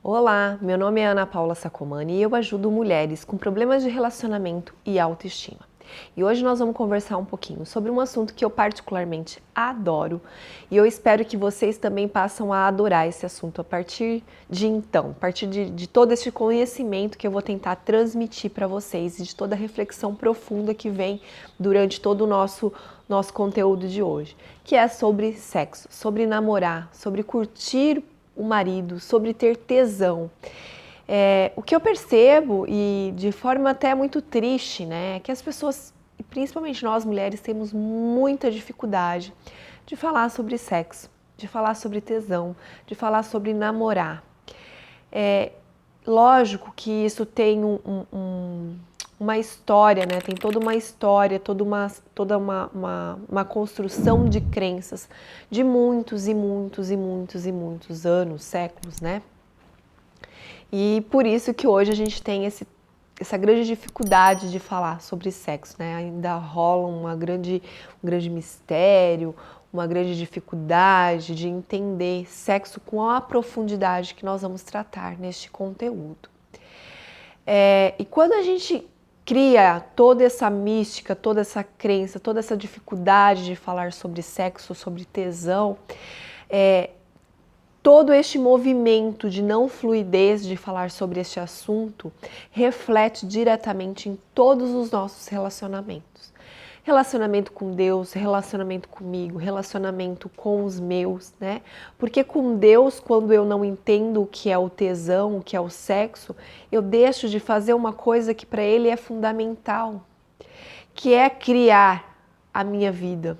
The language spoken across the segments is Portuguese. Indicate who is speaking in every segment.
Speaker 1: Olá, meu nome é Ana Paula Sacomani e eu ajudo mulheres com problemas de relacionamento e autoestima. E hoje nós vamos conversar um pouquinho sobre um assunto que eu particularmente adoro e eu espero que vocês também passem a adorar esse assunto a partir de todo esse conhecimento que eu vou tentar transmitir para vocês e de toda a reflexão profunda que vem durante todo o nosso conteúdo de hoje, que é sobre sexo, sobre namorar, sobre curtir o marido, sobre ter tesão. O que eu percebo, e de forma até muito triste, né, é que as pessoas, e principalmente nós mulheres, temos muita dificuldade de falar sobre sexo, de falar sobre tesão, de falar sobre namorar. Lógico que isso tem uma história, né? Tem toda uma história, toda uma construção de crenças de muitos e muitos e muitos e muitos anos, séculos, né? E por isso que hoje a gente tem essa grande dificuldade de falar sobre sexo, né? Ainda rola um grande mistério, uma grande dificuldade de entender sexo com a profundidade que nós vamos tratar neste conteúdo. E quando a gente cria toda essa mística, toda essa crença, toda essa dificuldade de falar sobre sexo, sobre tesão, todo este movimento de não fluidez de falar sobre este assunto reflete diretamente em todos os nossos relacionamentos. Relacionamento com Deus, relacionamento comigo, relacionamento com os meus, né? Porque com Deus, quando eu não entendo o que é o tesão, o que é o sexo, eu deixo de fazer uma coisa que para Ele é fundamental, que é criar a minha vida,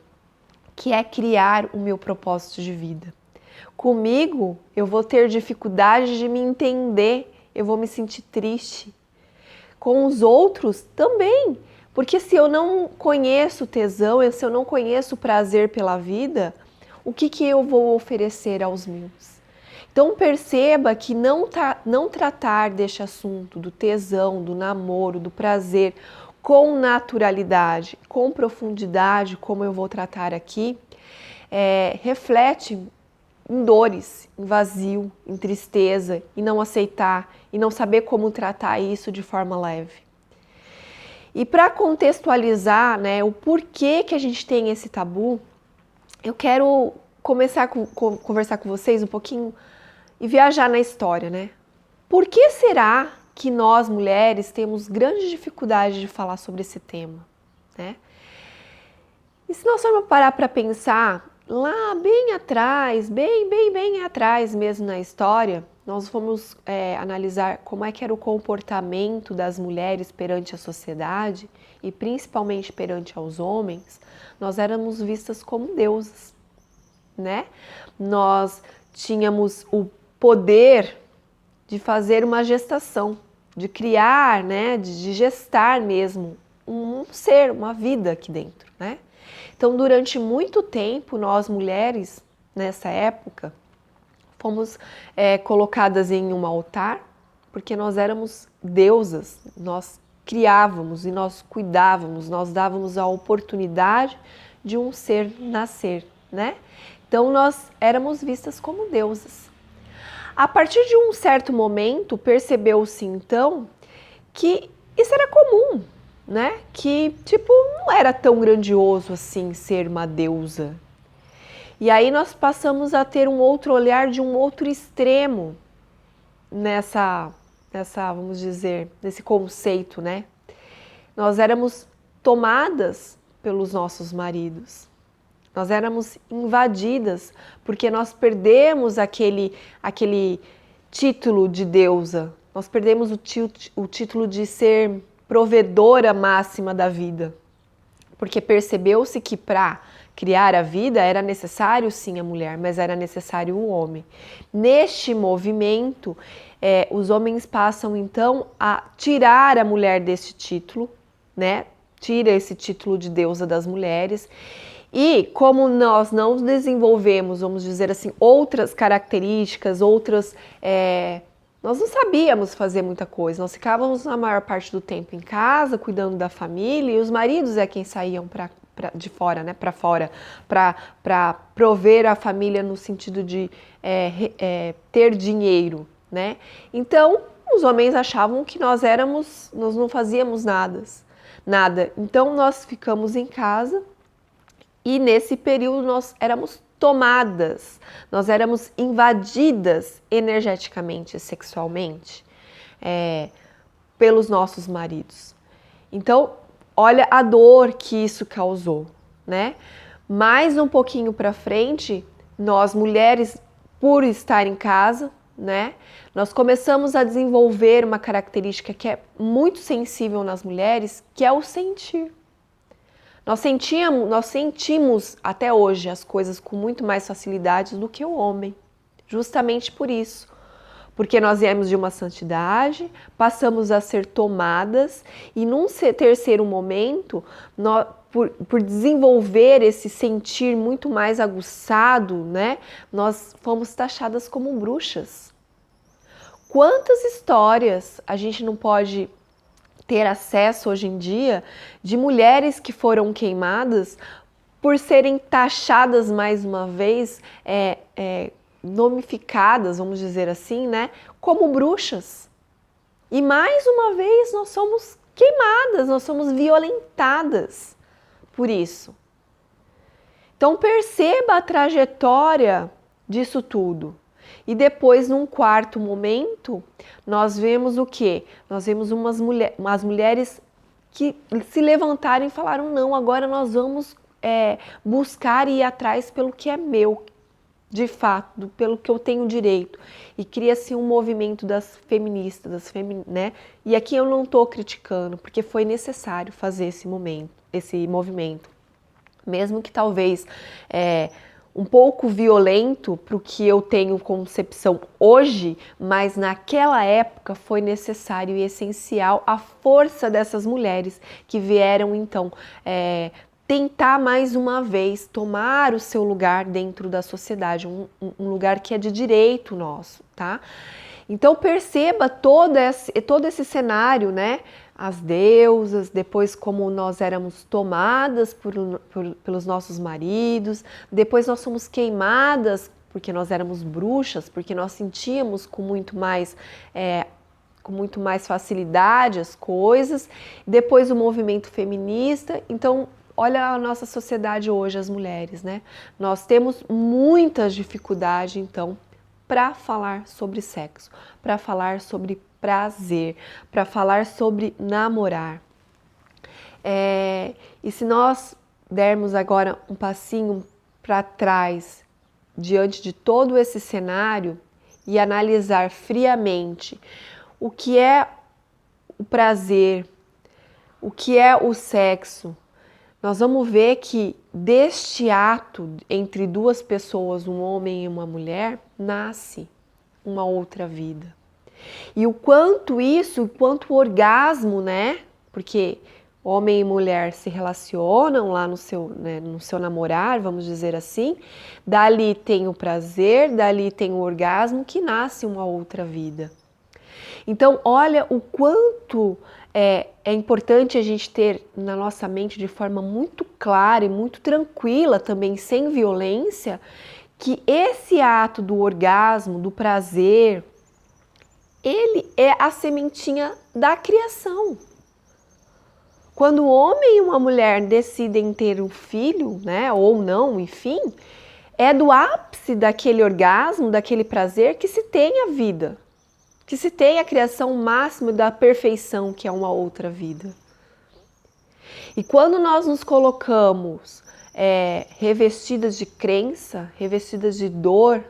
Speaker 1: que é criar o meu propósito de vida. Comigo, eu vou ter dificuldade de me entender, eu vou me sentir triste. Com os outros, também. Porque se eu não conheço tesão, se eu não conheço prazer pela vida, o que eu vou oferecer aos meus? Então perceba que não tratar deste assunto, do tesão, do namoro, do prazer, com naturalidade, com profundidade, como eu vou tratar aqui, reflete em dores, em vazio, em tristeza, em não aceitar, e não saber como tratar isso de forma leve. E para contextualizar, né, o porquê que a gente tem esse tabu, eu quero começar a conversar com vocês um pouquinho e viajar na história, né? Por que será que nós, mulheres, temos grande dificuldade de falar sobre esse tema, né? E se nós formos parar para pensar, lá bem atrás, bem atrás mesmo na história, nós fomos analisar como é que era o comportamento das mulheres perante a sociedade e principalmente perante aos homens, nós éramos vistas como deusas, né? Nós tínhamos o poder de fazer uma gestação, de criar, né? De gestar mesmo um ser, uma vida aqui dentro, né? Então, durante muito tempo, nós mulheres, nessa época, fomos colocadas em um altar, porque nós éramos deusas, nós criávamos e nós cuidávamos, nós dávamos a oportunidade de um ser nascer, né? Então, nós éramos vistas como deusas. A partir de um certo momento, percebeu-se então que isso era comum, né? Que, tipo, não era tão grandioso assim ser uma deusa. E aí nós passamos a ter um outro olhar de um outro extremo nessa, vamos dizer, nesse conceito, né? Nós éramos tomadas pelos nossos maridos. Nós éramos invadidas porque nós perdemos aquele título de deusa. Nós perdemos o título de ser provedora máxima da vida, porque percebeu-se que para criar a vida era necessário sim a mulher, mas era necessário o homem. Neste movimento, os homens passam então a tirar a mulher desse título, né? Tira esse título de deusa das mulheres. E como nós não desenvolvemos, vamos dizer assim, outras características, nós não sabíamos fazer muita coisa, nós ficávamos na maior parte do tempo em casa, cuidando da família, e os maridos é quem saíam de fora, né, para fora, para prover a família no sentido de ter dinheiro. né? Então, os homens achavam que nós não fazíamos nada. Então, nós ficamos em casa e nesse período nós éramos tomadas, nós éramos invadidas energeticamente, sexualmente, pelos nossos maridos. Então, olha a dor que isso causou, né? Mais um pouquinho para frente, nós mulheres, por estar em casa, né? Nós começamos a desenvolver uma característica que é muito sensível nas mulheres, que é o sentir. Nós sentimos até hoje as coisas com muito mais facilidade do que o homem, justamente por isso. Porque nós viemos de uma santidade, passamos a ser tomadas e num terceiro momento, por desenvolver esse sentir muito mais aguçado, né, nós fomos taxadas como bruxas. Quantas histórias a gente não pode ter acesso hoje em dia de mulheres que foram queimadas por serem taxadas mais uma vez, nomificadas, vamos dizer assim, né, como bruxas. E mais uma vez nós somos queimadas, nós somos violentadas por isso. Então perceba a trajetória disso tudo. E depois, num quarto momento, nós vemos o quê? Nós vemos umas mulheres que se levantaram e falaram, não, agora nós vamos buscar e ir atrás pelo que é meu, de fato, pelo que eu tenho direito. E cria-se um movimento das feministas, né? E aqui eu não estou criticando, porque foi necessário fazer esse movimento. Mesmo que talvez um pouco violento para o que eu tenho concepção hoje, mas naquela época foi necessário e essencial a força dessas mulheres que vieram então tentar mais uma vez tomar o seu lugar dentro da sociedade, um lugar que é de direito nosso, tá? Então perceba todo esse cenário, né? As deusas, depois como nós éramos tomadas pelos nossos maridos, depois nós somos queimadas porque nós éramos bruxas, porque nós sentíamos com muito mais facilidade as coisas, depois o movimento feminista. Então olha a nossa sociedade hoje, as mulheres, né? Nós temos muitas dificuldades, então, para falar sobre sexo, para falar sobre prazer, para falar sobre namorar. E se nós dermos agora um passinho para trás, diante de todo esse cenário, e analisar friamente o que é o prazer, o que é o sexo, nós vamos ver que deste ato entre duas pessoas, um homem e uma mulher, nasce uma outra vida. E o quanto o orgasmo, né? Porque homem e mulher se relacionam lá no seu namorar, vamos dizer assim, dali tem o prazer, dali tem o orgasmo, que nasce uma outra vida. Então, olha o quanto é importante a gente ter na nossa mente de forma muito clara e muito tranquila, também sem violência, que esse ato do orgasmo, do prazer, ele é a sementinha da criação. Quando um homem e uma mulher decidem ter um filho, né, ou não, enfim, é do ápice daquele orgasmo, daquele prazer que se tem a vida, que se tem a criação máxima da perfeição, que é uma outra vida. E quando nós nos colocamos revestidas de crença, revestidas de dor,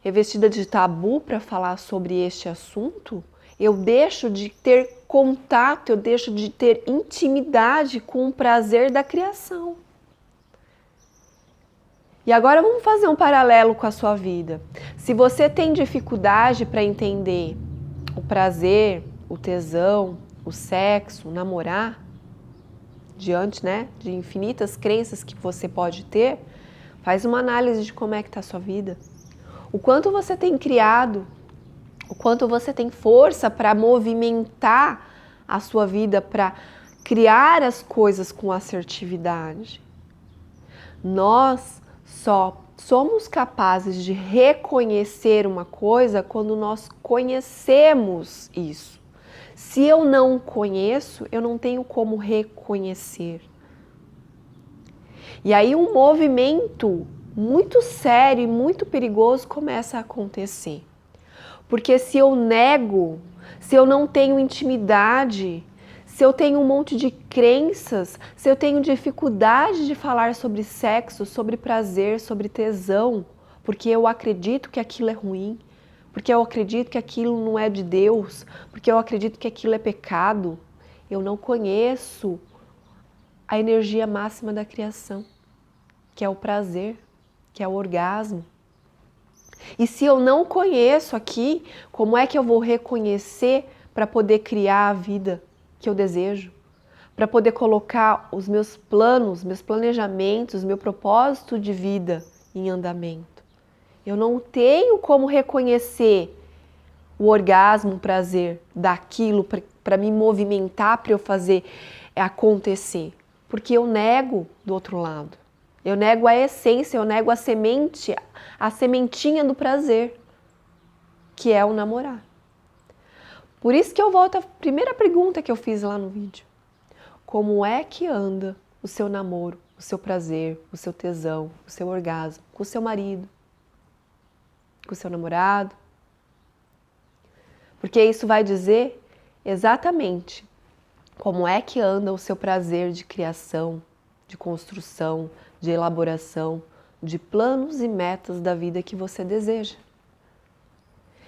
Speaker 1: revestidas de tabu para falar sobre este assunto, eu deixo de ter contato, eu deixo de ter intimidade com o prazer da criação. E agora vamos fazer um paralelo com a sua vida. Se você tem dificuldade para entender o prazer, o tesão, o sexo, o namorar, diante, né, de infinitas crenças que você pode ter, faz uma análise de como é que está a sua vida. O quanto você tem criado, o quanto você tem força para movimentar a sua vida, para criar as coisas com assertividade. Nós só somos capazes de reconhecer uma coisa quando nós conhecemos isso. Se eu não conheço, eu não tenho como reconhecer. E aí um movimento muito sério e muito perigoso começa a acontecer. Porque se eu nego, se eu não tenho intimidade, se eu tenho um monte de crenças, se eu tenho dificuldade de falar sobre sexo, sobre prazer, sobre tesão, porque eu acredito que aquilo é ruim, porque eu acredito que aquilo não é de Deus, porque eu acredito que aquilo é pecado, eu não conheço a energia máxima da criação, que é o prazer, que é o orgasmo. E se eu não conheço aqui, como é que eu vou reconhecer para poder criar a vida que eu desejo? Para poder colocar os meus planos, meus planejamentos, meu propósito de vida em andamento? Eu não tenho como reconhecer o orgasmo, o prazer daquilo para me movimentar, para eu fazer acontecer. Porque eu nego do outro lado. Eu nego a essência, eu nego a semente, a sementinha do prazer, que é o namorar. Por isso que eu volto à primeira pergunta que eu fiz lá no vídeo. Como é que anda o seu namoro, o seu prazer, o seu tesão, o seu orgasmo com o seu marido, com o seu namorado? Porque isso vai dizer exatamente como é que anda o seu prazer de criação, de construção, de elaboração, de planos e metas da vida que você deseja.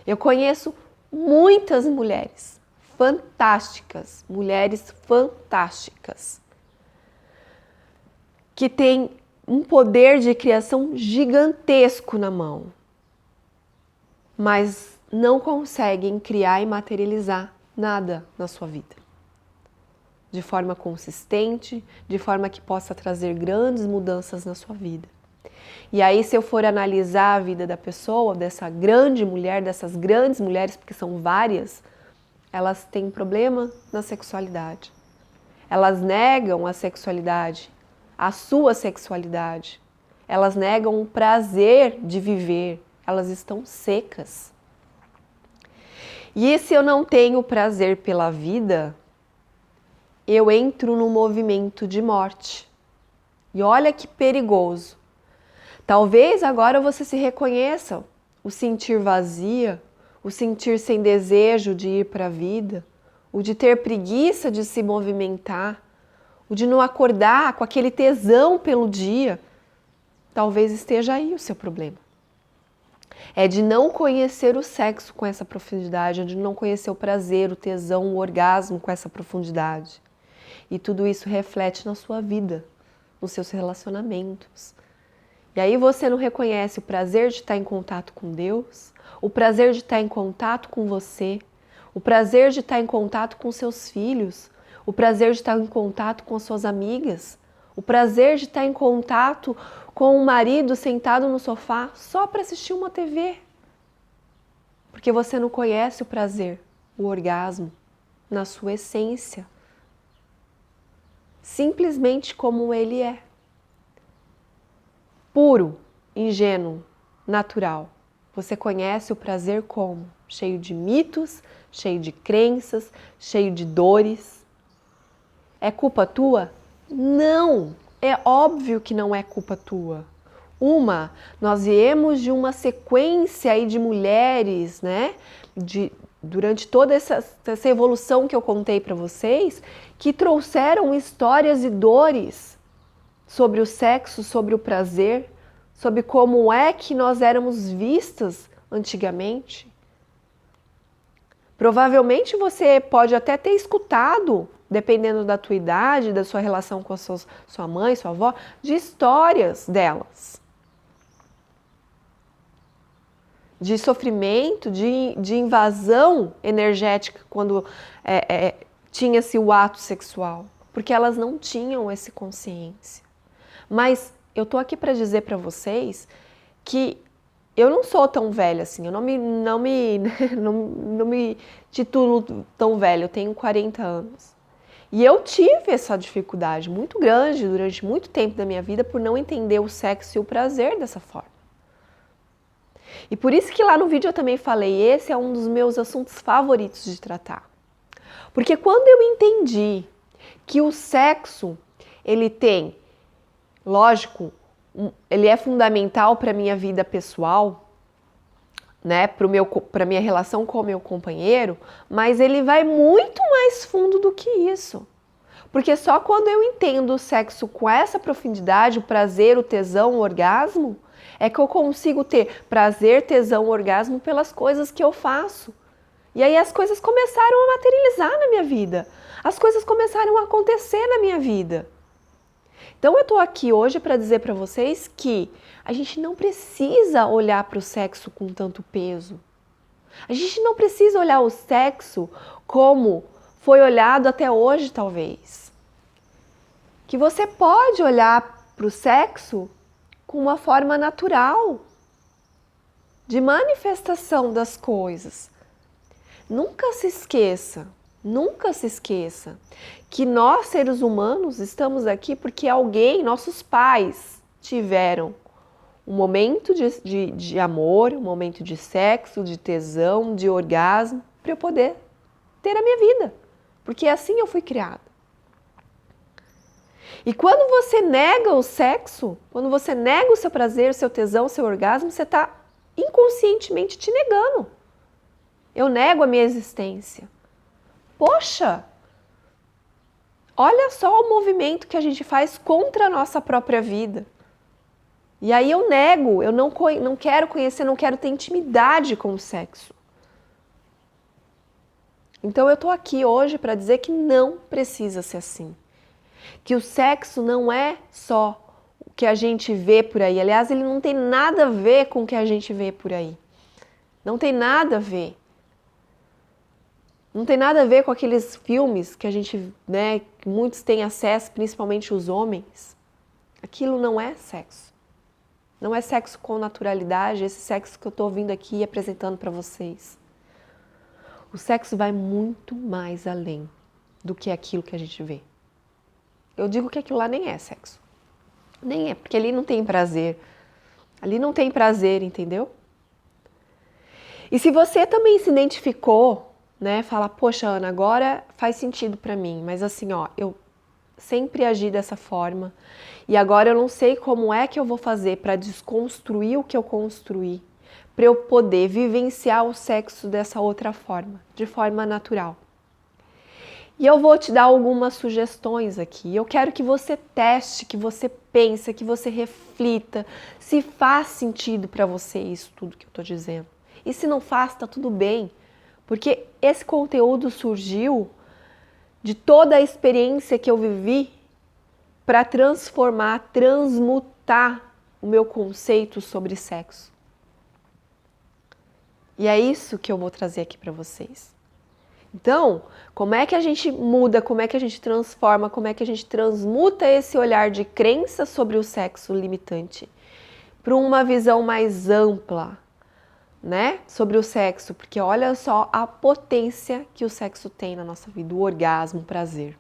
Speaker 1: Eu conheço muitas mulheres fantásticas, que têm um poder de criação gigantesco na mão, mas não conseguem criar e materializar nada na sua vida de forma consistente, de forma que possa trazer grandes mudanças na sua vida. E aí, se eu for analisar a vida da pessoa, dessa grande mulher, dessas grandes mulheres, porque são várias, elas têm problema na sexualidade. Elas negam a sexualidade, a sua sexualidade. Elas negam o prazer de viver. Elas estão secas. E se eu não tenho prazer pela vida, eu entro num movimento de morte. E olha que perigoso. Talvez agora você se reconheça o sentir vazia, o sentir sem desejo de ir para a vida, o de ter preguiça de se movimentar, o de não acordar com aquele tesão pelo dia. Talvez esteja aí o seu problema. É de não conhecer o sexo com essa profundidade, é de não conhecer o prazer, o tesão, o orgasmo com essa profundidade. E tudo isso reflete na sua vida, nos seus relacionamentos. E aí você não reconhece o prazer de estar em contato com Deus, o prazer de estar em contato com você, o prazer de estar em contato com seus filhos, o prazer de estar em contato com as suas amigas, o prazer de estar em contato com o marido sentado no sofá só para assistir uma TV. Porque você não conhece o prazer, o orgasmo, na sua essência. Simplesmente como ele é. Puro, ingênuo, natural. Você conhece o prazer como? Cheio de mitos, cheio de crenças, cheio de dores. É culpa tua? Não! É óbvio que não é culpa tua. Nós viemos de uma sequência aí de mulheres, né? Durante toda essa evolução que eu contei para vocês, que trouxeram histórias e dores sobre o sexo, sobre o prazer, sobre como é que nós éramos vistas antigamente. Provavelmente você pode até ter escutado, dependendo da tua idade, da sua relação com a sua mãe, sua avó, de histórias delas. De sofrimento, de invasão energética quando tinha-se o ato sexual, porque elas não tinham essa consciência. Mas eu tô aqui para dizer para vocês que eu não sou tão velha assim, eu não me titulo tão velha, eu tenho 40 anos. E eu tive essa dificuldade muito grande durante muito tempo da minha vida por não entender o sexo e o prazer dessa forma. E por isso que lá no vídeo eu também falei, esse é um dos meus assuntos favoritos de tratar. Porque quando eu entendi que o sexo, ele tem, lógico, ele é fundamental para a minha vida pessoal, né, para minha relação com o meu companheiro, mas ele vai muito mais fundo do que isso. Porque só quando eu entendo o sexo com essa profundidade, o prazer, o tesão, o orgasmo, é que eu consigo ter prazer, tesão, orgasmo pelas coisas que eu faço. E aí as coisas começaram a materializar na minha vida. As coisas começaram a acontecer na minha vida. Então eu tô aqui hoje para dizer para vocês que a gente não precisa olhar para o sexo com tanto peso. A gente não precisa olhar o sexo como foi olhado até hoje, talvez. Que você pode olhar para o sexo com uma forma natural de manifestação das coisas. Nunca se esqueça que nós, seres humanos, estamos aqui porque alguém, nossos pais, tiveram um momento de amor, um momento de sexo, de tesão, de orgasmo, para eu poder ter a minha vida. Porque assim eu fui criada. E quando você nega o sexo, quando você nega o seu prazer, o seu tesão, o seu orgasmo, você está inconscientemente te negando. Eu nego a minha existência. Poxa! Olha só o movimento que a gente faz contra a nossa própria vida. E aí eu nego, eu não quero conhecer, não quero ter intimidade com o sexo. Então eu tô aqui hoje para dizer que não precisa ser assim. Que o sexo não é só o que a gente vê por aí. Aliás, ele não tem nada a ver com o que a gente vê por aí. Não tem nada a ver. Não tem nada a ver com aqueles filmes que a gente, né, que muitos têm acesso, principalmente os homens. Aquilo não é sexo. Não é sexo com naturalidade, esse sexo que eu estou vindo aqui apresentando para vocês. O sexo vai muito mais além do que aquilo que a gente vê. Eu digo que aquilo lá nem é sexo. Nem é, porque ali não tem prazer. Ali não tem prazer, entendeu? E se você também se identificou, né, fala, poxa, Ana, agora faz sentido para mim, mas assim, ó, eu sempre agi dessa forma e agora eu não sei como é que eu vou fazer para desconstruir o que eu construí, para eu poder vivenciar o sexo dessa outra forma, de forma natural. E eu vou te dar algumas sugestões aqui. Eu quero que você teste, que você pense, que você reflita se faz sentido para você isso tudo que eu estou dizendo. E se não faz, tá tudo bem, porque esse conteúdo surgiu de toda a experiência que eu vivi para transformar, transmutar o meu conceito sobre sexo. E é isso que eu vou trazer aqui para vocês. Então, como é que a gente muda, como é que a gente transforma, como é que a gente transmuta esse olhar de crença sobre o sexo limitante para uma visão mais ampla, né, sobre o sexo, porque olha só a potência que o sexo tem na nossa vida, o orgasmo, o prazer,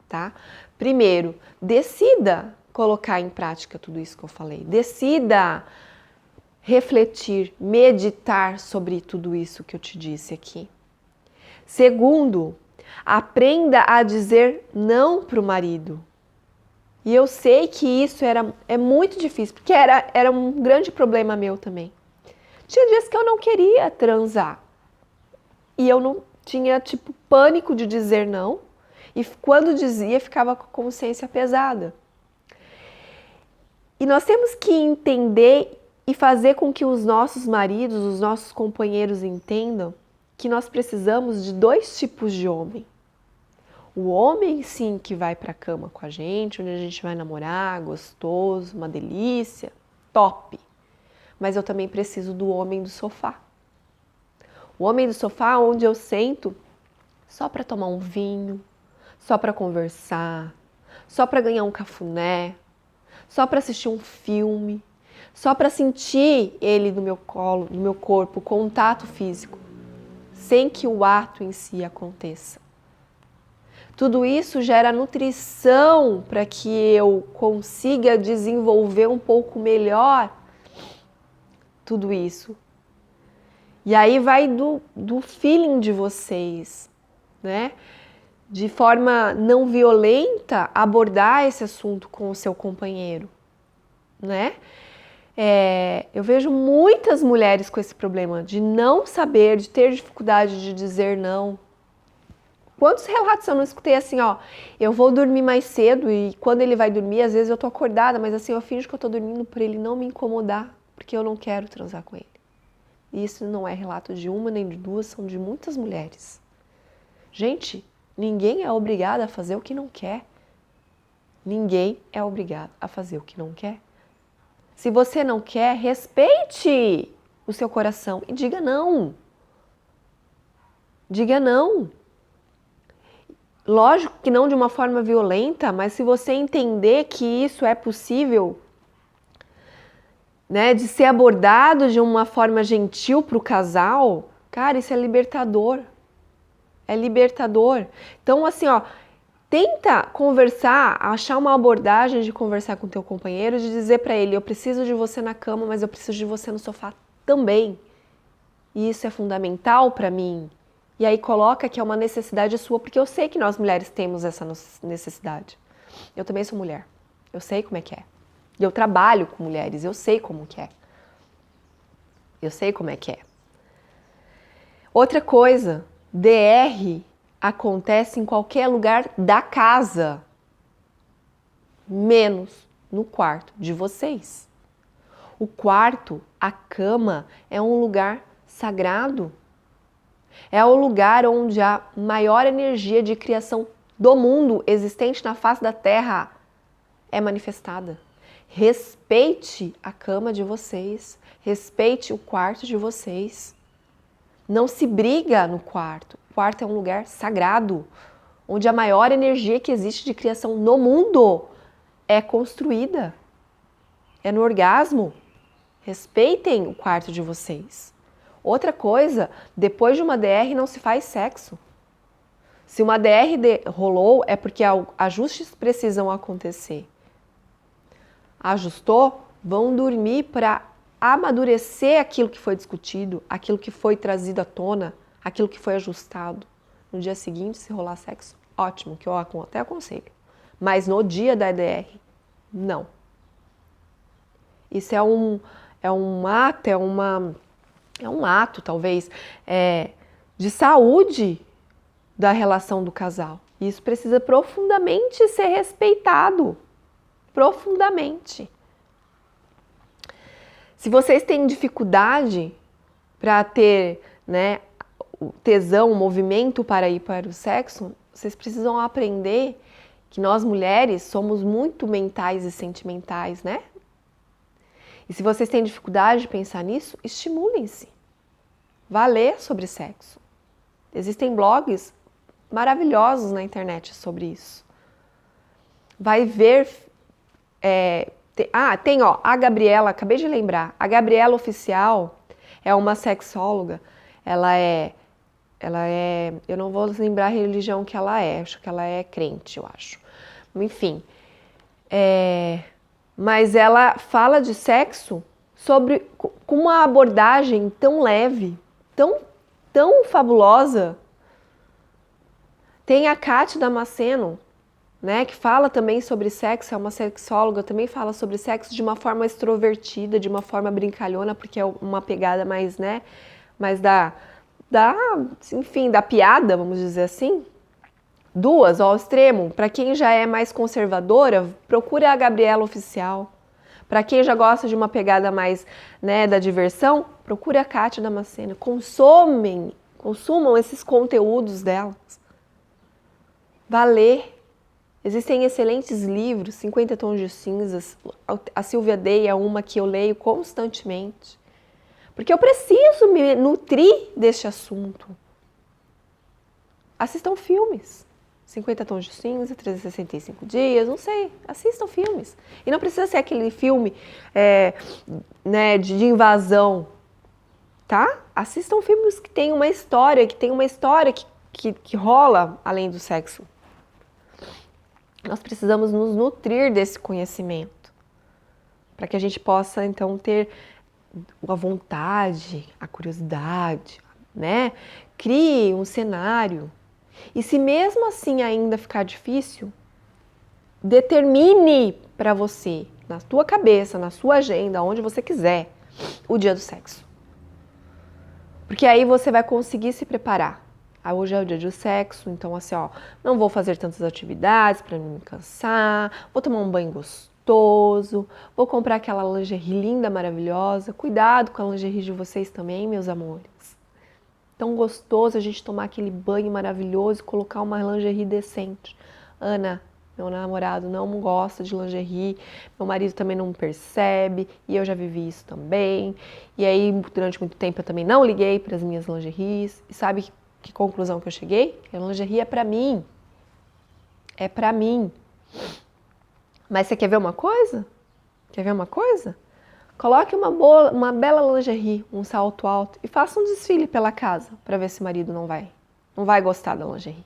Speaker 1: tá? Primeiro, decida colocar em prática tudo isso que eu falei, decida refletir, meditar sobre tudo isso que eu te disse aqui. Segundo, aprenda a dizer não para o marido. E eu sei que isso é muito difícil, porque era um grande problema meu também. Tinha dias que eu não queria transar. E eu não tinha, tipo, pânico de dizer não. E quando dizia, ficava com a consciência pesada. E nós temos que entender e fazer com que os nossos maridos, os nossos companheiros entendam que nós precisamos de dois tipos de homem. O homem, sim, que vai para a cama com a gente, onde a gente vai namorar, gostoso, uma delícia, top. Mas eu também preciso do homem do sofá. O homem do sofá onde eu sento só para tomar um vinho, só para conversar, só para ganhar um cafuné, só para assistir um filme, só para sentir ele no meu colo, no meu corpo, contato físico, sem que o ato em si aconteça. Tudo isso gera nutrição para que eu consiga desenvolver um pouco melhor tudo isso. E aí vai do feeling de vocês, né? De forma não violenta, abordar esse assunto com o seu companheiro, né? Eu vejo muitas mulheres com esse problema de não saber, de ter dificuldade de dizer não. Quantos relatos eu não escutei assim, ó, eu vou dormir mais cedo e quando ele vai dormir, às vezes eu tô acordada, mas assim, eu finjo que eu tô dormindo para ele não me incomodar, porque eu não quero transar com ele. E isso não é relato de uma nem de duas, são de muitas mulheres. Gente, ninguém é obrigado a fazer o que não quer. Ninguém é obrigado a fazer o que não quer. Se você não quer, respeite o seu coração e diga não. Diga não. Lógico que não de uma forma violenta, mas se você entender que isso é possível, né, de ser abordado de uma forma gentil para o casal, cara, isso é libertador. É libertador. Então, assim, ó, tenta conversar, achar uma abordagem de conversar com teu companheiro, de dizer para ele, eu preciso de você na cama, mas eu preciso de você no sofá também. E isso é fundamental para mim. E aí coloca que é uma necessidade sua, porque eu sei que nós mulheres temos essa necessidade. Eu também sou mulher. Eu sei como é que é. E eu trabalho com mulheres, eu sei como que é. Eu sei como é que é. Outra coisa, DR acontece em qualquer lugar da casa, menos no quarto de vocês. O quarto, a cama, é um lugar sagrado. É o lugar onde a maior energia de criação do mundo existente na face da Terra é manifestada. Respeite a cama de vocês, respeite o quarto de vocês. Não se briga no quarto. O quarto é um lugar sagrado, onde a maior energia que existe de criação no mundo é construída. É no orgasmo. Respeitem o quarto de vocês. Outra coisa, depois de uma DR não se faz sexo. Se uma DR rolou, é porque ajustes precisam acontecer. Ajustou? Vão dormir para amadurecer aquilo que foi discutido, aquilo que foi trazido à tona, aquilo que foi ajustado. No dia seguinte, se rolar sexo, ótimo, que eu até aconselho. Mas no dia da DR, não. Isso é um ato, talvez, de saúde da relação do casal. Isso precisa profundamente ser respeitado. Profundamente. Se vocês têm dificuldade para ter, né, o tesão, o movimento para ir para o sexo, vocês precisam aprender que nós mulheres somos muito mentais e sentimentais, né? E se vocês têm dificuldade de pensar nisso, estimulem-se. Vá ler sobre sexo. Existem blogs maravilhosos na internet sobre isso. Vai ver... tem a Gabriela, acabei de lembrar. A Gabriela Oficial é uma sexóloga. Ela é... Eu não vou lembrar a religião que ela é. Acho que ela é crente, eu acho. Enfim. Mas ela fala de sexo com uma abordagem tão leve, tão fabulosa. Tem a Cátia Damasceno, né, que fala também sobre sexo, é uma sexóloga, também fala sobre sexo de uma forma extrovertida, de uma forma brincalhona, porque é uma pegada mais, né, mais enfim, da piada, vamos dizer assim. Duas, ao extremo. Para quem já é mais conservadora, procura a Gabriela Oficial. Para quem já gosta de uma pegada mais, né, da diversão, procura a Cátia Damasceno. Consumam esses conteúdos delas. Vá ler. Existem excelentes livros, 50 Tons de Cinzas. A Silvia Day é uma que eu leio constantemente. Porque eu preciso me nutrir deste assunto. Assistam filmes. 50 Tons de Cinza, 365 dias, não sei. Assistam filmes. E não precisa ser aquele filme né, de invasão, tá? Assistam filmes que tem uma história, que rola além do sexo. Nós precisamos nos nutrir desse conhecimento, para que a gente possa, então, ter a vontade, a curiosidade, né? Crie um cenário. E se mesmo assim ainda ficar difícil, determine para você, na tua cabeça, na sua agenda, onde você quiser, o dia do sexo. Porque aí você vai conseguir se preparar. Ah, hoje é o dia do sexo, então assim, ó, não vou fazer tantas atividades para não me cansar, vou tomar um banho gostoso, vou comprar aquela lingerie linda, maravilhosa. Cuidado com a lingerie de vocês também, meus amores. Tão gostoso a gente tomar aquele banho maravilhoso e colocar uma lingerie decente. Ana, meu namorado não gosta de lingerie, meu marido também não percebe, e eu já vivi isso também. E aí, durante muito tempo, eu também não liguei para as minhas lingeries. E sabe que conclusão que eu cheguei? A lingerie é para mim. É para mim. Mas você quer ver uma coisa? Quer ver uma coisa? Coloque uma bela lingerie, um salto alto e faça um desfile pela casa para ver se o marido não vai gostar da lingerie.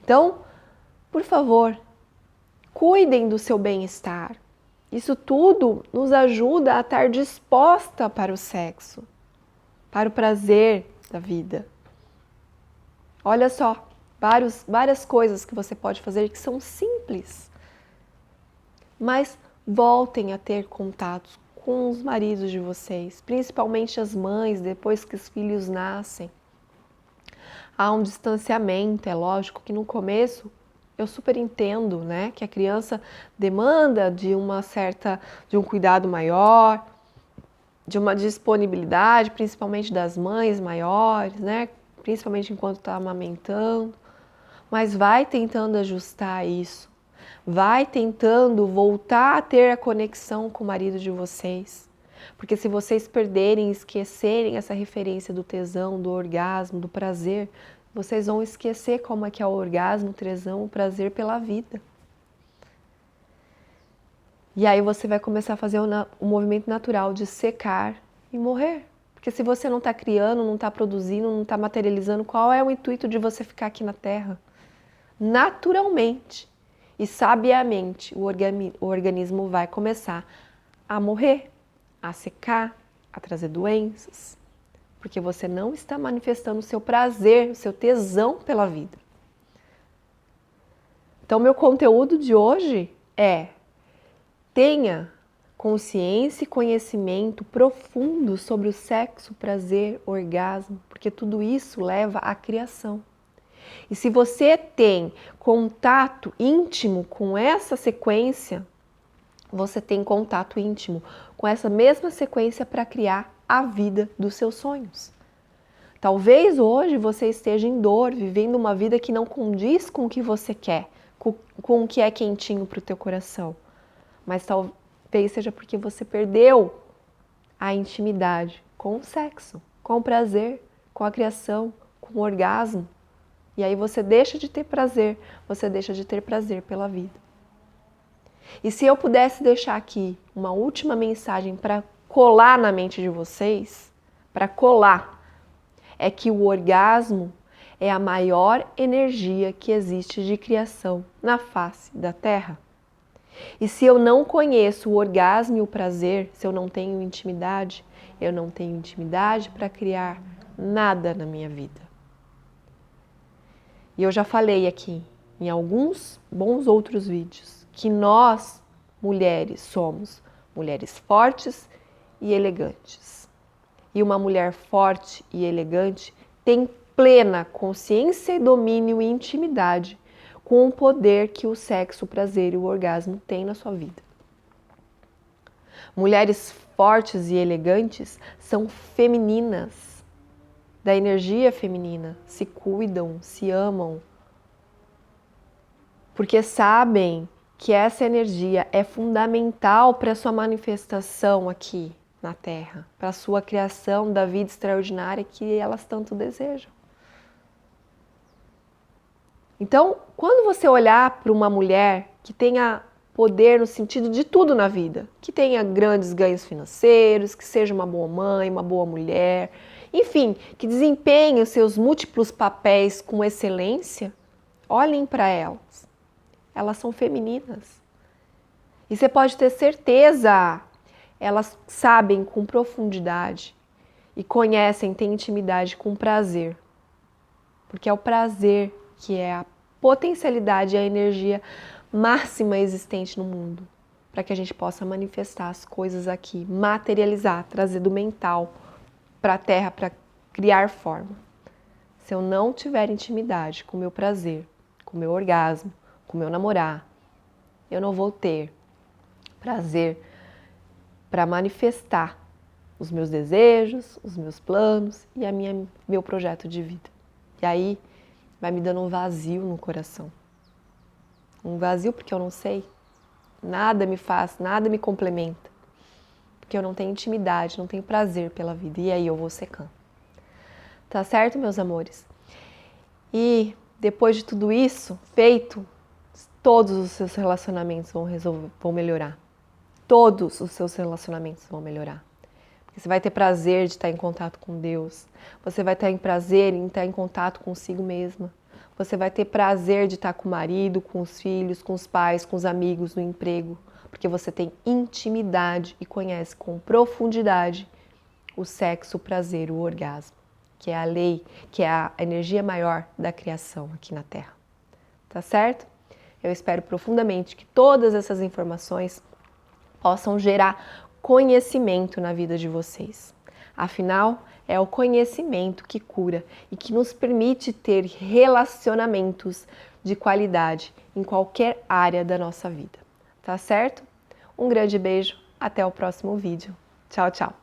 Speaker 1: Então, por favor, cuidem do seu bem-estar. Isso tudo nos ajuda a estar disposta para o sexo, para o prazer da vida. Olha só, várias coisas que você pode fazer que são simples, mas voltem a ter contatos com os maridos de vocês, principalmente as mães, depois que os filhos nascem. Há um distanciamento, é lógico que no começo eu super entendo, né, que a criança demanda de um cuidado maior, de uma disponibilidade, principalmente das mães maiores, né, principalmente enquanto está amamentando, mas vai tentando ajustar isso. Vai tentando voltar a ter a conexão com o marido de vocês. Porque se vocês perderem, esquecerem essa referência do tesão, do orgasmo, do prazer, vocês vão esquecer como é que é o orgasmo, o tesão, o prazer pela vida. E aí você vai começar a fazer o movimento natural de secar e morrer. Porque se você não está criando, não está produzindo, não está materializando, qual é o intuito de você ficar aqui na Terra? Naturalmente e sabiamente, o organismo vai começar a morrer, a secar, a trazer doenças, porque você não está manifestando o seu prazer, o seu tesão pela vida. Então, meu conteúdo de hoje é: tenha consciência e conhecimento profundo sobre o sexo, prazer, orgasmo, porque tudo isso leva à criação. E se você tem contato íntimo com essa sequência, você tem contato íntimo com essa mesma sequência para criar a vida dos seus sonhos. Talvez hoje você esteja em dor, vivendo uma vida que não condiz com o que você quer, com o que é quentinho para o teu coração. Mas talvez seja porque você perdeu a intimidade com o sexo, com o prazer, com a criação, com o orgasmo. E aí você deixa de ter prazer, você deixa de ter prazer pela vida. E se eu pudesse deixar aqui uma última mensagem para colar na mente de vocês, para colar, é que o orgasmo é a maior energia que existe de criação na face da Terra. E se eu não conheço o orgasmo e o prazer, se eu não tenho intimidade, eu não tenho intimidade para criar nada na minha vida. E eu já falei aqui em alguns bons outros vídeos que nós, mulheres, somos mulheres fortes e elegantes. E uma mulher forte e elegante tem plena consciência e domínio e intimidade com o poder que o sexo, o prazer e o orgasmo têm na sua vida. Mulheres fortes e elegantes são femininas, da energia feminina, se cuidam, se amam, porque sabem que essa energia é fundamental para a sua manifestação aqui na Terra, para a sua criação da vida extraordinária que elas tanto desejam. Então, quando você olhar para uma mulher que tenha poder no sentido de tudo na vida, que tenha grandes ganhos financeiros, que seja uma boa mãe, uma boa mulher, enfim, que desempenhe os seus múltiplos papéis com excelência, olhem para elas. Elas são femininas. E você pode ter certeza, elas sabem com profundidade e conhecem, têm intimidade com prazer. Porque é o prazer que é a potencialidade e a energia máxima existente no mundo, para que a gente possa manifestar as coisas aqui, materializar, trazer do mental para a Terra, para criar forma. Se eu não tiver intimidade com o meu prazer, com o meu orgasmo, com o meu namorar, eu não vou ter prazer para manifestar os meus desejos, os meus planos e meu projeto de vida. E aí vai me dando um vazio no coração. Um vazio porque eu não sei, nada me faz, nada me complementa. Porque eu não tenho intimidade, não tenho prazer pela vida. E aí eu vou secando. Tá certo, meus amores? E depois de tudo isso feito, todos os seus relacionamentos vão melhorar. Todos os seus relacionamentos vão melhorar. Porque você vai ter prazer de estar em contato com Deus. Você vai ter prazer em estar em contato consigo mesma. Você vai ter prazer de estar com o marido, com os filhos, com os pais, com os amigos, no emprego. Porque você tem intimidade e conhece com profundidade o sexo, o prazer, o orgasmo, que é a lei, que é a energia maior da criação aqui na Terra. Tá certo? Eu espero profundamente que todas essas informações possam gerar conhecimento na vida de vocês. Afinal, é o conhecimento que cura e que nos permite ter relacionamentos de qualidade em qualquer área da nossa vida. Tá certo? Um grande beijo, até o próximo vídeo. Tchau, tchau!